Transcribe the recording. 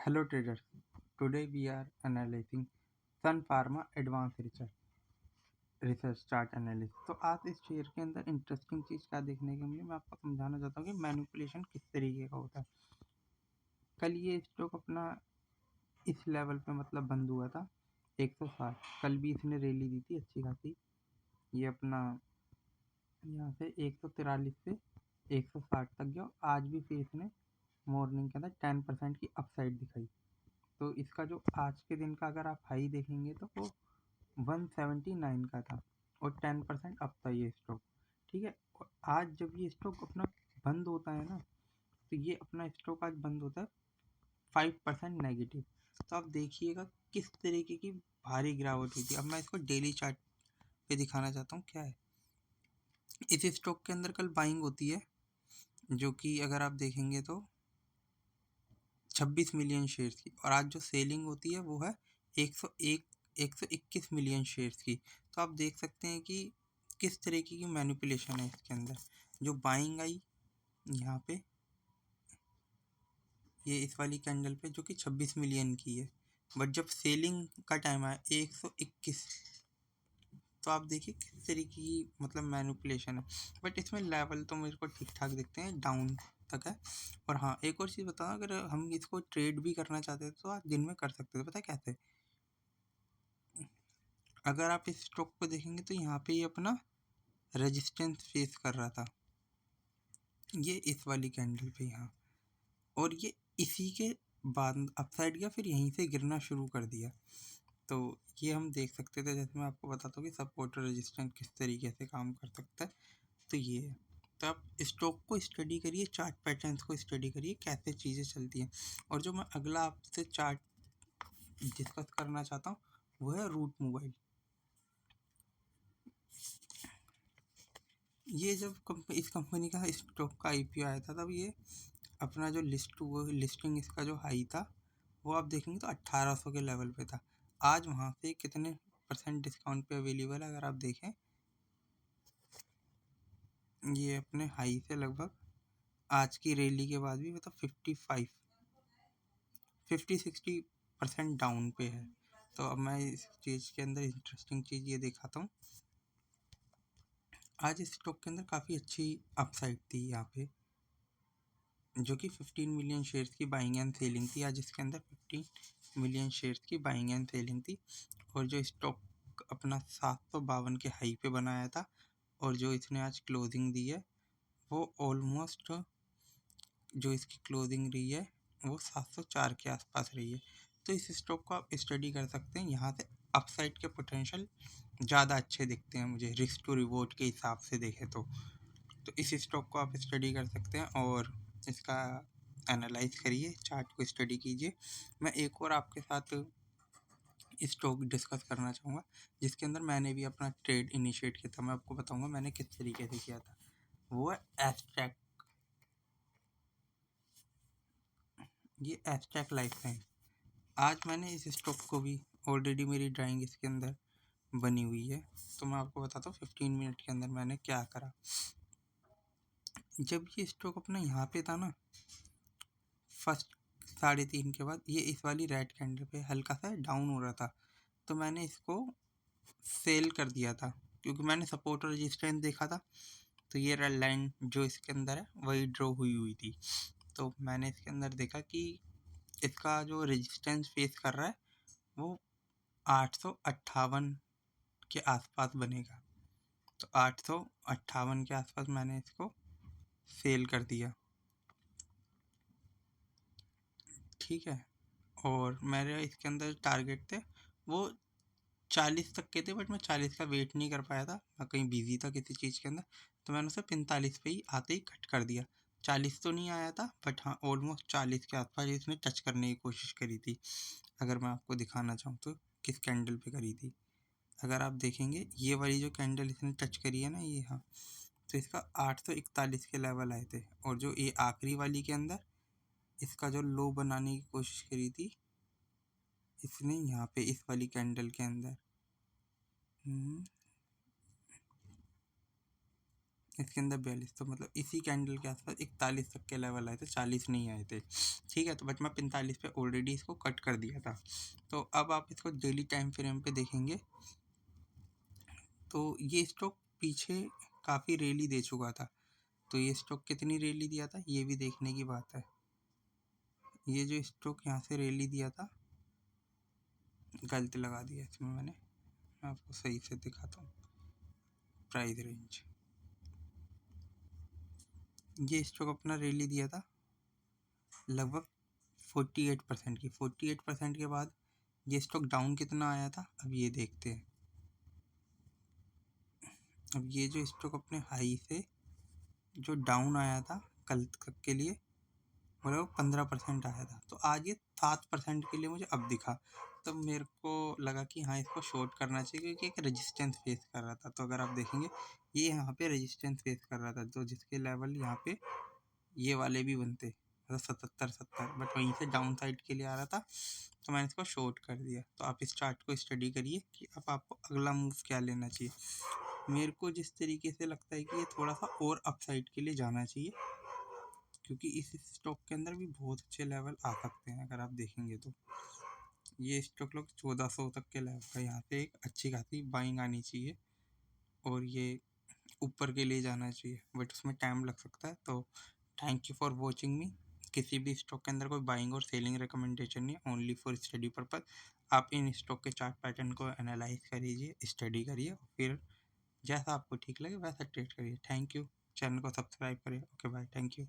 Hello traders, today we are analyzing Sun Pharma Advanced Research Chart Analysis। तो आज इस share के अंदर इंटरेस्टिंग चीज़ क्या देखने को मिली, मैं आपको समझाना चाहता हूँ कि मैनिपुलेशन किस तरीके का होता है। कल ये स्टॉक अपना इस लेवल पे मतलब बंद हुआ था 160। कल भी इसने रैली दी थी अच्छी खासी। ये अपना यहाँ से 143 से 160 तक गया। आज भी फिर इसने मॉर्निंग के अंदर 10% की अपसाइड दिखाई। तो इसका जो आज के दिन का अगर आप हाई देखेंगे तो वो 179 का था और 10% अप था ये स्टॉक। ठीक है, और आज जब ये स्टॉक अपना बंद होता है ना, तो ये अपना स्टॉक आज बंद होता है 5% नेगेटिव। तो आप देखिएगा किस तरीके की भारी गिरावट हुई थी। अब मैं इसको डेली चार्ट पे दिखाना चाहता हूँ क्या है। इस स्टॉक के अंदर कल बाइंग होती है, जो कि अगर आप देखेंगे तो 26 मिलियन शेयर्स की, और आज जो सेलिंग होती है वो है 121 मिलियन शेयर्स की। तो आप देख सकते हैं कि किस तरीके की मैनिपुलेशन है इसके अंदर। जो बाइंग आई यहाँ पे, ये इस वाली कैंडल पे जो कि 26 मिलियन की है, बट जब सेलिंग का टाइम आया 121। तो आप देखिए किस तरीके की मतलब मैनिपुलेशन है। बट इसमें लेवल तो मेरे को ठीक ठाक दिखते हैं, डाउन तक है। और हाँ, एक और चीज़ बताओ, अगर हम इसको ट्रेड भी करना चाहते हैं तो आज दिन में कर सकते थे। पता है कैसे? अगर आप इस स्टॉक को देखेंगे तो यहाँ पे ये अपना रेजिस्टेंस फेस कर रहा था, ये इस वाली कैंडल पे यहाँ, और ये इसी के बाद अपसाइड गया, फिर यहीं से गिरना शुरू कर दिया। तो ये हम देख सकते थे, जैसे मैं आपको बताता हूँ कि सपोर्ट और रेजिस्टेंस किस तरीके से काम कर सकता है। तो ये है। तो आप स्टॉक को स्टडी करिए, चार्ट पैटर्न्स को स्टडी करिए, कैसे चीज़ें चलती हैं। और जो मैं अगला आपसे चार्ट डिस्कस करना चाहता हूँ वो है रूट मोबाइल। ये जब इस कंपनी का स्टॉक का आईपीओ आया था, तब ये अपना जो लिस्टिंग इसका जो हाई था वो आप देखेंगे तो 1800 के लेवल पे था। आज वहाँ से कितने % डिस्काउंट पे अवेलेबल है अगर आप देखें, ये अपने हाई से लगभग आज की रैली के बाद भी मतलब 50-60% डाउन पे है। तो अब मैं इस चीज़ के अंदर इंटरेस्टिंग चीज़ ये दिखाता हूँ। आज इस स्टॉक के अंदर काफ़ी अच्छी अपसाइड थी यहाँ पे, जो कि 15 मिलियन शेयर्स की बाइंग एंड सेलिंग थी। आज इसके अंदर 15 मिलियन शेयर्स की बाइंग एंड सेलिंग थी। और जो स्टॉक अपना 752 के हाई पे बनाया था, और जो इसने आज क्लोजिंग दी है वो ऑलमोस्ट, जो इसकी क्लोजिंग रही है वो 704 के आसपास रही है। तो इस स्टॉक को आप स्टडी कर सकते हैं। यहाँ से अपसाइड के पोटेंशियल ज़्यादा अच्छे दिखते हैं मुझे, रिस्क टू रिवॉर्ड के हिसाब से देखें तो इस स्टॉक को आप स्टडी कर सकते हैं और इसका एनालाइज करिए, चार्ट को स्टडी कीजिए। मैं एक और आपके साथ स्टॉक डिस्कस करना चाहूँगा जिसके अंदर मैंने भी अपना ट्रेड इनिशिएट किया था। मैं आपको बताऊँगा मैंने किस तरीके से किया था। वो है एस्ट्रैक, ये एस्ट्रैक लाइफ साइंस। आज मैंने इस स्टॉक को भी, ऑलरेडी मेरी ड्राइंग इसके अंदर बनी हुई है, तो मैं आपको बताता हूँ 15 मिनट के अंदर मैंने क्या करा। जब ये स्टॉक अपना यहाँ पे था ना, फर्स्ट 3:30 के बाद ये इस वाली रेड कैंडल पे हल्का सा डाउन हो रहा था, तो मैंने इसको सेल कर दिया था क्योंकि मैंने सपोर्ट और रेजिस्टेंस देखा था। तो ये रेड लाइन जो इसके अंदर है वही ड्रॉ हुई हुई थी। तो मैंने इसके अंदर देखा कि इसका जो रेजिस्टेंस फेस कर रहा है वो 858 के आसपास बनेगा। तो 858 के आसपास मैंने इसको सेल कर दिया, ठीक है। और मेरे इसके अंदर टारगेट थे वो 40 तक के थे, बट मैं 40 का वेट नहीं कर पाया था, मैं कहीं बिजी था किसी चीज़ के अंदर, तो मैंने उसे 45 पे ही आते ही कट कर दिया। 40 तो नहीं आया था, बट हाँ ऑलमोस्ट 40 के आसपास इसने टच करने की कोशिश करी थी। अगर मैं आपको दिखाना चाहूँ तो किस कैंडल पे करी थी, अगर आप देखेंगे ये वाली जो कैंडल इसने टच करी है ना, ये हाँ, तो इसका 841 के लेवल आए थे। और जो ये आखिरी वाली के अंदर इसका जो लो बनाने की कोशिश करी थी इसने यहाँ पे इस वाली कैंडल के अंदर, इसके अंदर 42, तो मतलब इसी कैंडल के आसपास 41 तक के लेवल आए थे, 40 नहीं आए थे। ठीक है, तो बट मैं 45 पे ऑलरेडी इसको कट कर दिया था। तो अब आप इसको डेली टाइम फ्रेम पे देखेंगे तो ये स्टॉक पीछे काफ़ी रैली दे चुका था। तो ये स्टॉक कितनी रैली दिया था ये भी देखने की बात है। ये जो स्टॉक यहाँ से रैली दिया था, गलत लगा दिया इसमें मैंने, मैं आपको सही से दिखाता हूँ। प्राइस रेंज, ये स्टॉक अपना रैली दिया था लगभग 48% की। 48% के बाद ये स्टॉक डाउन कितना आया था अब ये देखते हैं। अब ये जो स्टॉक अपने हाई से जो डाउन आया था कल तक के लिए, मतलब 15% आया था, तो आज ये 7% के लिए मुझे अब दिखा। तब मेरे को लगा कि हाँ इसको शॉर्ट करना चाहिए क्योंकि एक रेजिस्टेंस फेस कर रहा था। तो अगर आप देखेंगे ये यहाँ पे रेजिस्टेंस फेस कर रहा था, तो जिसके लेवल यहाँ पे ये वाले भी बनते, मतलब 77-70, बट वहीं से डाउन साइड के लिए आ रहा था, तो मैंने इसको शॉर्ट कर दिया। तो आप इस चार्ट को स्टडी करिए कि अब आपको अगला मूव क्या लेना चाहिए। मेरे को जिस तरीके से लगता है कि ये थोड़ा सा और अपसाइड के लिए जाना चाहिए, क्योंकि इस स्टॉक के अंदर भी बहुत अच्छे लेवल आ सकते हैं। अगर आप देखेंगे तो ये स्टॉक लोग 1400 तक के लेवल का, यहाँ पे एक अच्छी खासी बाइंग आनी चाहिए और ये ऊपर के लिए जाना चाहिए, बट उसमें टाइम लग सकता है। तो थैंक यू फॉर वॉचिंग मी। किसी भी स्टॉक के अंदर कोई बाइंग और सेलिंग रिकमेंडेशन नहीं है, ओनली फॉर स्टडी पर्पज। आप इन स्टॉक के चार्ट पैटर्न को एनालाइज करिए, स्टडी करिए, फिर जैसा आपको ठीक लगे वैसा ट्रेड करिए। Thank you. चैनल को सब्सक्राइब करिए। Okay bye, thank you.